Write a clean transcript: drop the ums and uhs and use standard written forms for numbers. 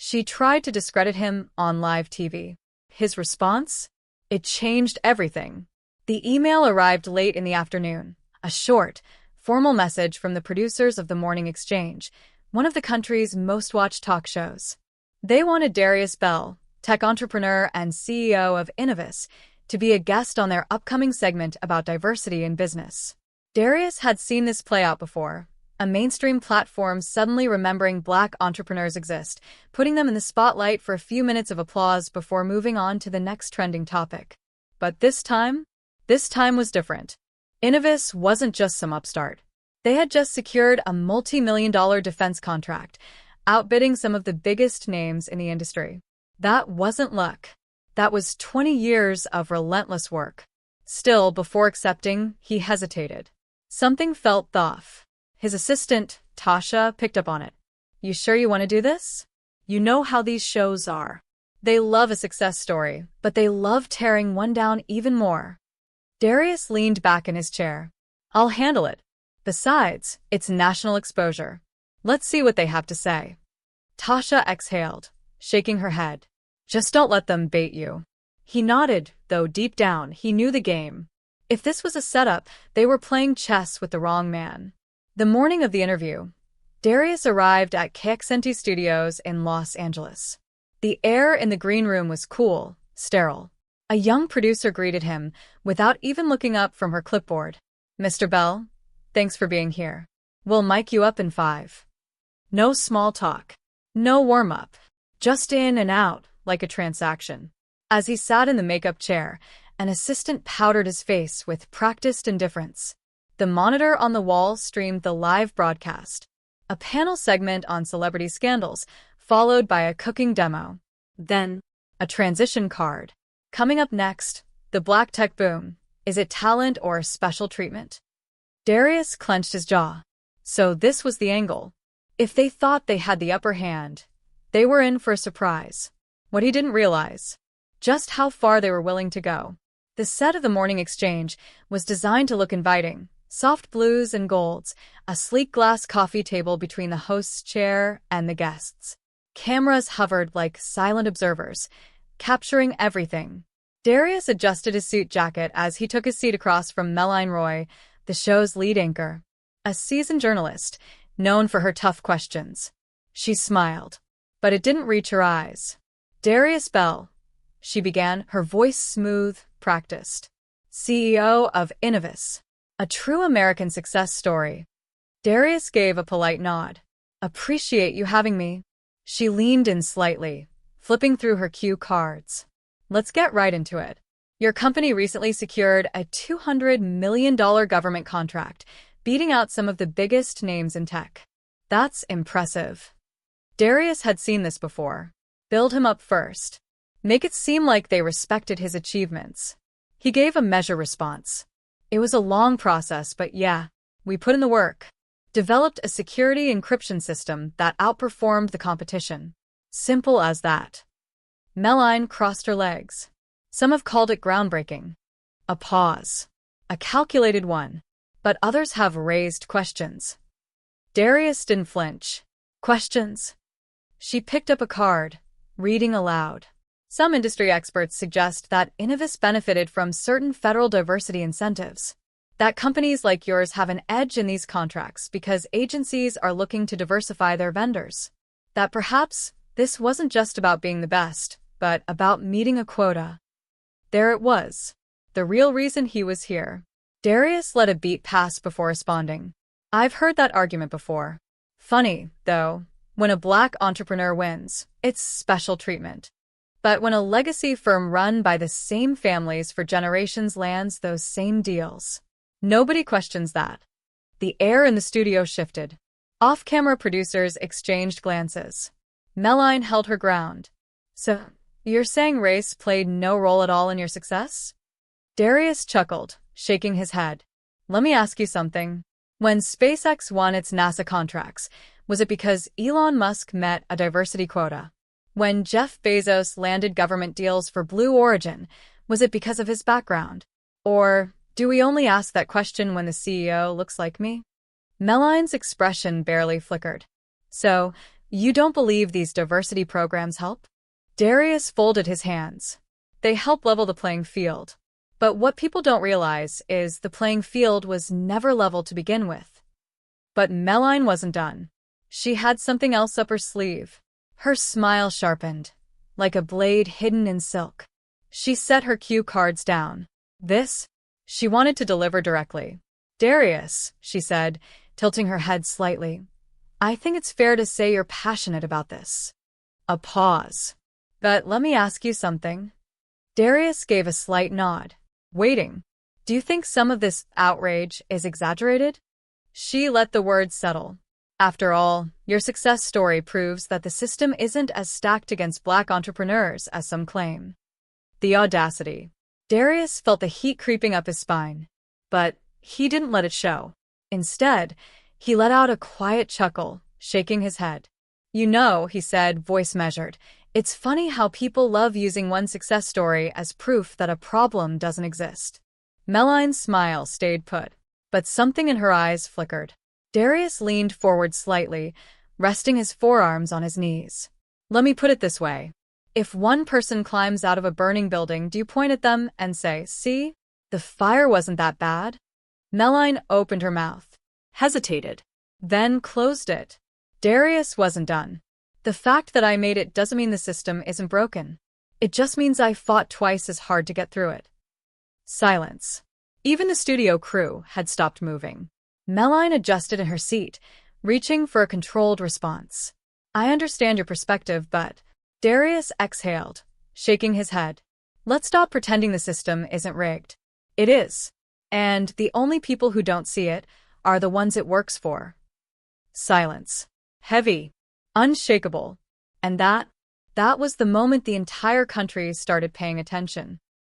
She tried to discredit him on live TV. His response? It changed everything. The email arrived late in the afternoon. A short, formal message from the producers of The Morning Exchange, one of the country's most-watched talk shows. They wanted Darius Bell, tech entrepreneur and CEO of Innovis, to be a guest on their upcoming segment about diversity in business. Darius had seen this play out before, a mainstream platform suddenly remembering Black entrepreneurs exist, putting them in the spotlight for a few minutes of applause before moving on to the next trending topic. But this time was different. Innovis wasn't just some upstart. They had just secured a multi-million-dollar defense contract, outbidding some of the biggest names in the industry. That wasn't luck. That was 20 years of relentless work. Still, before accepting, he hesitated. Something felt off. His assistant, Tasha, picked up on it. "You sure you want to do this? You know how these shows are. They love a success story, but they love tearing one down even more." Darius leaned back in his chair. "I'll handle it. Besides, it's national exposure. Let's see what they have to say." Tasha exhaled, shaking her head. "Just don't let them bait you." He nodded, though deep down he knew the game. If this was a setup, they were playing chess with the wrong man. The morning of the interview, Darius arrived at KXNT Studios in Los Angeles. The air in the green room was cool, sterile. A young producer greeted him, without even looking up from her clipboard. "Mr. Bell, thanks for being here. We'll mic you up in 5. No small talk. No warm-up. Just in and out, like a transaction." As he sat in the makeup chair, an assistant powdered his face with practiced indifference. The monitor on the wall streamed the live broadcast. A panel segment on celebrity scandals, followed by a cooking demo. Then, a transition card. Coming up next, the Black tech boom. Is it talent or special treatment? Darius clenched his jaw. So this was the angle. If they thought they had the upper hand, they were in for a surprise. What he didn't realize, just how far they were willing to go. The set of The Morning Exchange was designed to look inviting. Soft blues and golds, a sleek glass coffee table between the host's chair and the guests. Cameras hovered like silent observers, capturing everything. Darius adjusted his suit jacket as he took his seat across from Melanie Roy, the show's lead anchor, a seasoned journalist, known for her tough questions. She smiled, but it didn't reach her eyes. "Darius Bell," she began, her voice smooth, practiced. "CEO of Innovis. A true American success story." Darius gave a polite nod. "Appreciate you having me." She leaned in slightly, flipping through her cue cards. "Let's get right into it. Your company recently secured a $200 million government contract, beating out some of the biggest names in tech. That's impressive." Darius had seen this before. Build him up first. Make it seem like they respected his achievements. He gave a measured response. "It was a long process, but yeah, we put in the work. Developed a security encryption system that outperformed the competition. Simple as that." Melanie crossed her legs. "Some have called it groundbreaking." A pause. A calculated one. But others have raised questions. Darius didn't flinch. "Questions?" She picked up a card, reading aloud. "Some industry experts suggest that Innovis benefited from certain federal diversity incentives. That companies like yours have an edge in these contracts because agencies are looking to diversify their vendors. That perhaps this wasn't just about being the best, but about meeting a quota." There it was. The real reason he was here. Darius let a beat pass before responding. "I've heard that argument before. Funny, though, when a Black entrepreneur wins, it's special treatment. But when a legacy firm run by the same families for generations lands those same deals, nobody questions that." The air in the studio shifted. Off-camera producers exchanged glances. Melanie held her ground. "So, you're saying race played no role at all in your success?" Darius chuckled, shaking his head. "Let me ask you something. When SpaceX won its NASA contracts, was it because Elon Musk met a diversity quota? When Jeff Bezos landed government deals for Blue Origin, was it because of his background? Or do we only ask that question when the CEO looks like me?" Melanie's expression barely flickered. "So, You don't believe these diversity programs help? Darius folded his hands. They help level the playing field. But what people don't realize is the playing field was never level to begin with. But Meline wasn't done. She had something else up her sleeve. Her smile sharpened, like a blade hidden in silk. She set her cue cards down. This? She wanted to deliver directly. Darius, she said, tilting her head slightly. I think it's fair to say you're passionate about this. A pause. But let me ask you something. Darius gave a slight nod, waiting. Do you think some of this outrage is exaggerated? She let the words settle. After all, your success story proves that the system isn't as stacked against Black entrepreneurs as some claim. The audacity. Darius felt the heat creeping up his spine. But he didn't let it show. Instead, he let out a quiet chuckle, shaking his head. You know, he said, voice measured, it's funny how people love using one success story as proof that a problem doesn't exist. Meline's smile stayed put, but something in her eyes flickered. Darius leaned forward slightly, resting his forearms on his knees. Let me put it this way. If one person climbs out of a burning building, do you point at them and say, see, the fire wasn't that bad? Meline opened her mouth, hesitated, then closed it. Darius wasn't done. The fact that I made it doesn't mean the system isn't broken. It just means I fought twice as hard to get through it. Silence. Even the studio crew had stopped moving. Meline adjusted in her seat, reaching for a controlled response. I understand your perspective, but... Darius exhaled, shaking his head. Let's stop pretending the system isn't rigged. It is. And the only people who don't see it are the ones it works for. Silence. Heavy. Unshakable. And that was the moment the entire country started paying attention.